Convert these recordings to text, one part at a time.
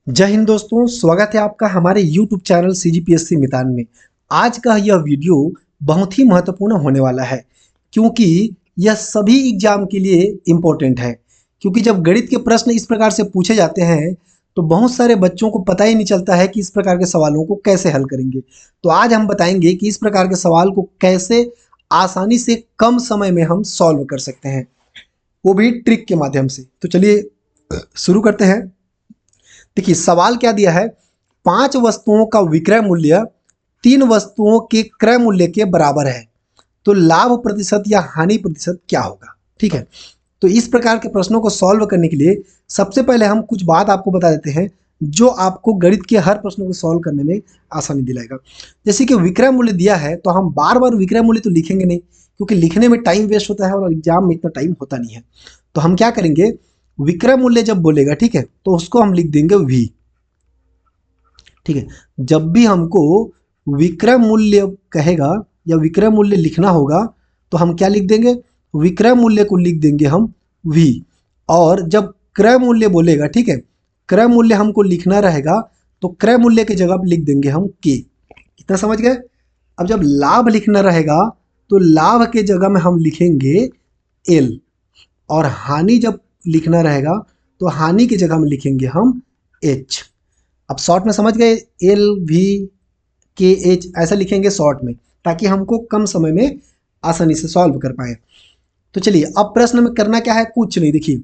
जय हिंद दोस्तों, स्वागत है आपका हमारे YouTube चैनल CGPSC मितान में। आज का यह वीडियो बहुत ही महत्वपूर्ण होने वाला है क्योंकि यह सभी एग्जाम के लिए इम्पोर्टेंट है। क्योंकि जब गणित के प्रश्न इस प्रकार से पूछे जाते हैं तो बहुत सारे बच्चों को पता ही नहीं चलता है कि इस प्रकार के सवालों को कैसे हल करेंगे। तो आज हम बताएंगे कि इस प्रकार के सवाल को कैसे आसानी से कम समय में हम सॉल्व कर सकते हैं, वो भी ट्रिक के माध्यम से। तो चलिए शुरू करते हैं। देखिए सवाल क्या दिया है, 5 वस्तुओं का विक्रय मूल्य 3 वस्तुओं के क्रय मूल्य के बराबर है, तो लाभ प्रतिशत या हानि प्रतिशत क्या होगा। ठीक है, तो इस प्रकार के प्रश्नों को सॉल्व करने के लिए सबसे पहले हम कुछ बात आपको बता देते हैं जो आपको गणित के हर प्रश्न को सॉल्व करने में आसानी दिलाएगा। जैसे कि विक्रय मूल्य दिया है तो हम बार बार विक्रय मूल्य तो लिखेंगे नहीं, क्योंकि लिखने में टाइम वेस्ट होता है और एग्जाम में इतना टाइम होता नहीं है। तो हम क्या करेंगे, विक्रय मूल्य जब बोलेगा, ठीक है, तो उसको हम लिख देंगे वी। ठीक है, जब भी हमको विक्रय मूल्य कहेगा या विक्रय मूल्य लिखना होगा तो हम क्या लिख देंगे, विक्रय मूल्य को लिख देंगे हम वी। और जब क्रय मूल्य बोलेगा, ठीक है, क्रय मूल्य हमको लिखना रहेगा तो क्रय मूल्य की जगह लिख देंगे हम के। इतना समझ गए। अब जब लाभ लिखना रहेगा तो लाभ के जगह में हम लिखेंगे एल, और हानि जब लिखना रहेगा तो हानि की जगह में लिखेंगे हम एच। अब शॉर्ट में समझ गए, एल वी के एच ऐसा लिखेंगे शॉर्ट में, ताकि हमको कम समय में आसानी से सॉल्व कर पाए। तो चलिए अब प्रश्न में करना क्या है, कुछ नहीं। देखिए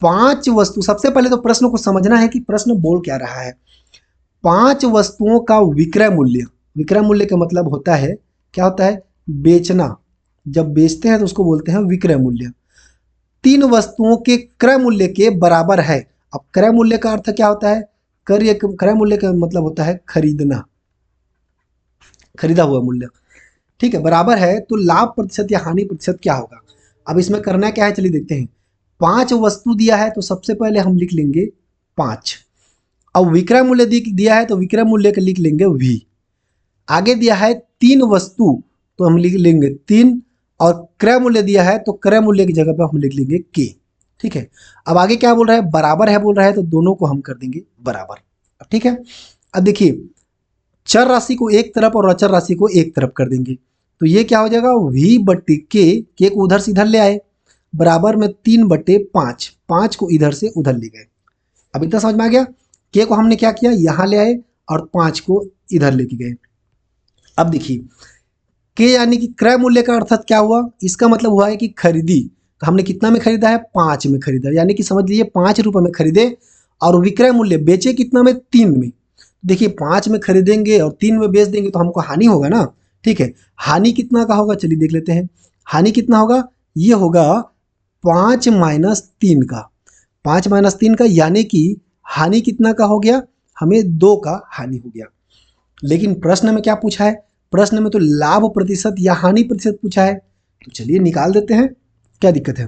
5 वस्तु, सबसे पहले तो प्रश्न को समझना है कि प्रश्न बोल क्या रहा है। 5 वस्तुओं का विक्रय मूल्य, विक्रय मूल्य का मतलब होता है, क्या होता है, बेचना। जब बेचते हैं तो उसको बोलते हैं विक्रय मूल्य। 3 वस्तुओं के क्रय मूल्य के बराबर है। अब क्रय मूल्य का अर्थ क्या होता है, क्रय मूल्य का मतलब होता है खरीदना, खरीदा हुआ मूल्य। ठीक है, बराबर है तो लाभ प्रतिशत या हानि प्रतिशत क्या होगा। अब इसमें करना क्या है, चलिए देखते हैं। 5 वस्तु दिया है तो सबसे पहले हम लिख लेंगे 5। अब विक्रय मूल्य दिया है तो विक्रय मूल्य का लिख लेंगे वी। आगे दिया है 3 वस्तु तो हम लिख लेंगे 3, और क्रय मूल्य दिया है तो क्रय मूल्य की जगह पर हम लिख लेंगे के। ठीक है, अब आगे क्या बोल रहा है, बराबर है बोल रहा है, तो दोनों को हम कर देंगे बराबर। ठीक है, अब देखिए चर राशि को एक तरफ और अचर राशि को एक तरफ कर देंगे, तो ये क्या हो जाएगा, v बट्टे के को उधर से इधर ले आए, बराबर में 3/5, 5 को इधर से उधर ले गए। अब इतना समझ में आ गया। के को हमने क्या किया, यहाँ ले आए और 5 को इधर लेके गए। अब देखिए के यानी कि क्रय मूल्य का अर्थात क्या हुआ, इसका मतलब हुआ है कि खरीदी। तो हमने कितना में खरीदा है, 5 में खरीदा, यानी कि समझ लीजिए 5 रुपये में खरीदे, और विक्रय मूल्य बेचे कितना में, 3 में। देखिए 5 में खरीदेंगे और 3 में बेच देंगे तो हमको हानि होगा ना। ठीक है, हानि कितना का होगा, चलिए देख लेते हैं। हानि कितना होगा, ये होगा 5 माइनस 3 का, 5 माइनस 3 का, यानी कि हानि कितना का हो गया, हमें 2 का हानि हो गया। लेकिन प्रश्न में क्या पूछा है, प्रश्न में तो लाभ प्रतिशत या हानि प्रतिशत पूछा है, तो चलिए निकाल देते हैं, क्या दिक्कत है।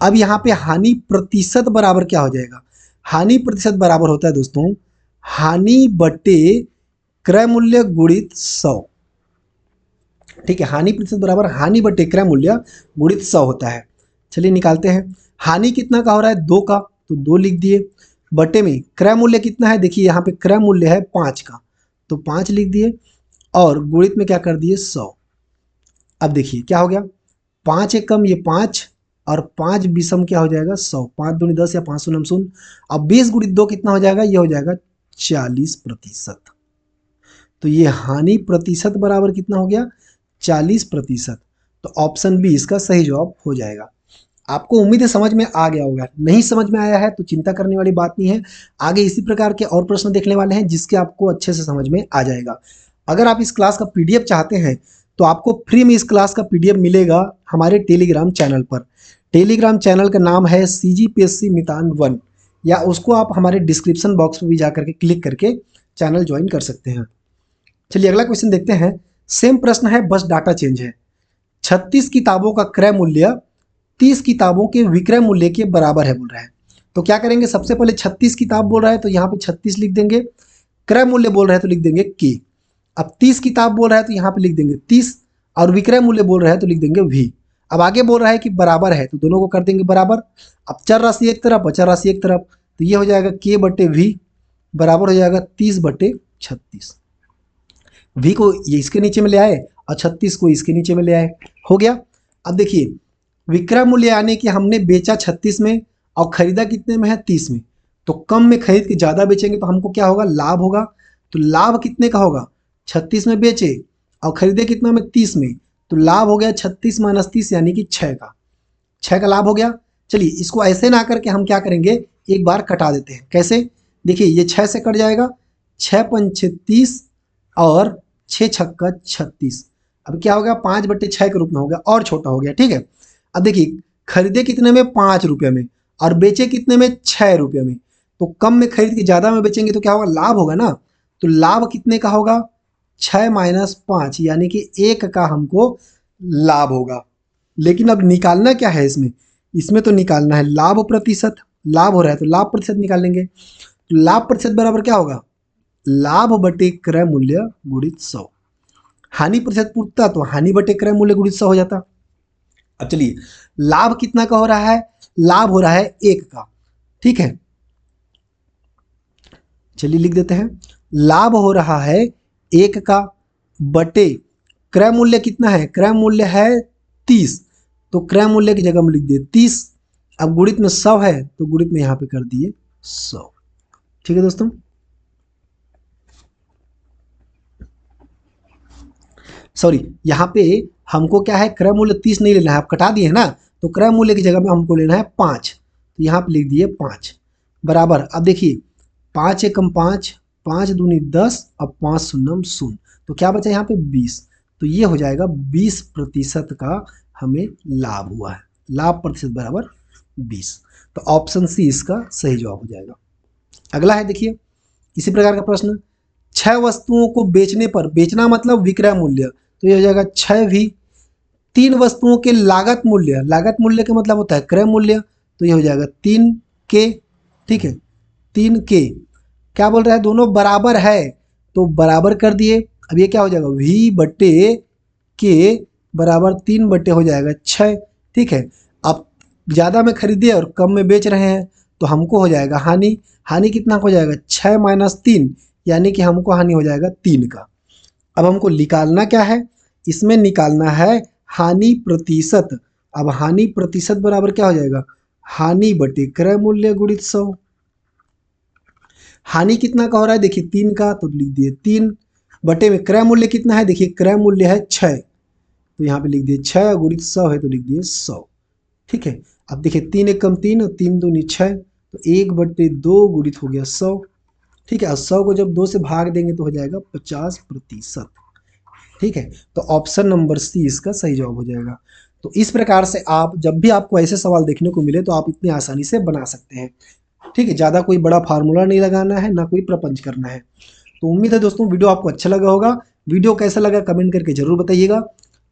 अब यहाँ पे हानि प्रतिशत बराबर क्या हो जाएगा, हानि प्रतिशत बराबर होता है दोस्तों हानि बटे क्रय मूल्य गुणित 100। ठीक है, हानि प्रतिशत बराबर हानि बटे क्रय मूल्य गुणित 100 होता है। चलिए निकालते हैं। हानि कितना का हो रहा है, 2 का, तो 2 लिख दिए, बटे में क्रय मूल्य कितना है, देखिए यहाँ पे क्रय मूल्य है 5 का, तो 5 लिख दिए, और गुणित में क्या कर दिए 100। अब देखिए क्या हो गया, 5 एकम ये 5, और 5 विषम क्या हो जाएगा 100, 5 दूनी 10 या 5 शून्य शून्य। अब 20 गुणित 2 कितना हो जाएगा, ये हो जाएगा 40%। तो ये हानि प्रतिशत बराबर कितना हो गया, 40%। तो ऑप्शन बी इसका सही जवाब हो जाएगा। आपको उम्मीद है समझ में आ गया होगा। नहीं समझ में आया है तो चिंता करने वाली बात नहीं है, आगे इसी प्रकार के और प्रश्न देखने वाले हैं जिसके आपको अच्छे से समझ में आ जाएगा। अगर आप इस क्लास का पीडीएफ चाहते हैं तो आपको फ्री में इस क्लास का पीडीएफ मिलेगा हमारे टेलीग्राम चैनल पर। टेलीग्राम चैनल का नाम है CGPSC मितान 1, या उसको आप हमारे डिस्क्रिप्शन बॉक्स में भी जाकर के क्लिक करके चैनल ज्वाइन कर सकते हैं। चलिए अगला क्वेश्चन देखते हैं। सेम प्रश्न है, बस डाटा चेंज है। 36 किताबों का क्रय मूल्य 30 किताबों के विक्रय मूल्य के बराबर है बोल रहा है। तो क्या करेंगे, सबसे पहले 36 किताब बोल रहा है तो यहाँ पे 36 लिख देंगे, क्रय मूल्य बोल रहा है तो लिख देंगे के। अब 30 किताब बोल रहा है तो यहाँ पे लिख देंगे 30, और विक्रय मूल्य बोल रहा है तो लिख देंगे वी। अब आगे बोल रहा है कि बराबर है तो दोनों को कर देंगे बराबर। अब चर राशि एक तरफ, अचर राशि एक तरफ, तो ये हो जाएगा के बटे वी। बराबर हो जाएगा 30/36। v को ये इसके नीचे में ले आए और 36 को इसके नीचे में ले आए, हो गया। अब देखिए विक्रय मूल्य यानी कि हमने बेचा 36 में और खरीदा कितने में है 30 में, तो कम में खरीद के ज़्यादा बेचेंगे तो हमको क्या होगा, लाभ होगा। तो लाभ कितने का होगा, 36 में बेचे और खरीदे कितना में 30 में, तो लाभ हो गया 36 - 30 यानी कि 6 का, 6 का लाभ हो गया। चलिए इसको ऐसे ना करके हम क्या करेंगे, एक बार कटा देते हैं। कैसे, देखिए ये 6 से कट जाएगा, 6 पंचे 30 और 6 छक्का 36। अब क्या हो गया, 5/6 के रूप में हो गया और छोटा हो गया, ठीक है। अब देखिए खरीदे कितने में, 5 रुपये में और बेचे कितने में, 6 रुपये में, तो कम में खरीद के ज़्यादा में बेचेंगे तो क्या होगा, लाभ होगा ना। तो लाभ कितने का होगा, 6 - 5 यानी कि 1 का हमको लाभ होगा। लेकिन अब निकालना क्या है इसमें, इसमें तो निकालना है लाभ प्रतिशत, लाभ हो रहा है तो लाभ प्रतिशत निकाल लेंगे। तो लाभ प्रतिशत बराबर क्या होगा, लाभ बटे क्रय मूल्य गुणित 100। हानि प्रतिशत पूछता तो हानि बटे क्रय मूल्य गुणित 100 हो जाता। अब चलिए लाभ कितना का हो रहा है, लाभ हो रहा है 1 का, ठीक है। चलिए लिख देते हैं, लाभ हो रहा है 1 का बटे क्रय मूल्य कितना है, क्रय मूल्य है 30, तो क्रय मूल्य की जगह हम लिख दिए 30। अब गुणित में 100 है तो गुणित में यहाँ पे कर दिए 100, ठीक है दोस्तों। सॉरी, यहाँ पे हमको क्या है, क्रय मूल्य 30 नहीं लेना है, आप कटा दिए ना, तो क्रय मूल्य की जगह में हमको लेना है 5, तो यहाँ पे लिख दिए 5 बराबर। अब देखिए 5 एकम 5, 5 दूनी 10 और 5 शून्यम 0, तो क्या बचा यहाँ पे 20, तो ये हो जाएगा 20% का हमें लाभ हुआ है, लाभ प्रतिशत बराबर 20। तो ऑप्शन सी इसका सही जवाब हो जाएगा। अगला है देखिए इसी प्रकार का प्रश्न, 6 वस्तुओं को बेचने पर, बेचना मतलब विक्रय मूल्य, तो ये हो जाएगा 6 भी। 3 वस्तुओं के लागत मूल्य, लागत मूल्य का मतलब होता है क्रय मूल्य, तो ये हो जाएगा 3 के, ठीक है 3 के। क्या बोल रहा है, दोनों बराबर है तो बराबर कर दिए। अब ये क्या हो जाएगा, v बटे के बराबर 3 बटे हो जाएगा 6, ठीक है। अब ज़्यादा में खरीदे और कम में बेच रहे हैं तो हमको हो जाएगा हानि, हानि कितना हो जाएगा 6 - 3 यानी कि हमको हानि हो जाएगा 3 का। अब हमको निकालना क्या है, इसमें निकालना है हानि प्रतिशत। अब हानि प्रतिशत बराबर क्या हो जाएगा, हानि बटे क्रय मूल्य गुणित 100। हानि कितना का हो रहा है, देखिए 3 का, तो लिख दिए 3 बटे में क्रय मूल्य कितना है, देखिए क्रय मूल्य है 6, तो यहाँ पे लिख दिए 6 गुणित 100 है तो लिख दिए 100, ठीक है। अब देखिए 3 एकम 3 और 3 दूनी 6, तो 1/2 गुणित हो गया 100, ठीक है। और 100 को जब 2 से भाग देंगे तो हो जाएगा 50%, ठीक है। तो ऑप्शन नंबर सी इसका सही जवाब हो जाएगा। तो इस प्रकार से आप जब भी आपको ऐसे सवाल देखने को मिले तो आप इतनी आसानी से बना सकते हैं, ठीक है। ज़्यादा कोई बड़ा फार्मूला नहीं लगाना है, ना कोई प्रपंच करना है। तो उम्मीद है दोस्तों वीडियो आपको अच्छा लगा होगा। वीडियो कैसा लगा कमेंट करके जरूर बताइएगा।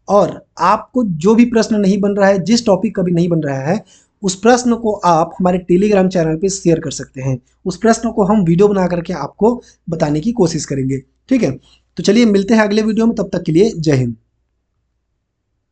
और आपको जो भी प्रश्न नहीं बन रहा है, जिस टॉपिक का भी नहीं बन रहा है, उस प्रश्न को आप हमारे टेलीग्राम चैनल पे शेयर कर सकते हैं। उस प्रश्न को हम वीडियो बना करके आपको बताने की कोशिश करेंगे, ठीक है। तो चलिए मिलते हैं अगले वीडियो में, तब तक के लिए जय हिंद।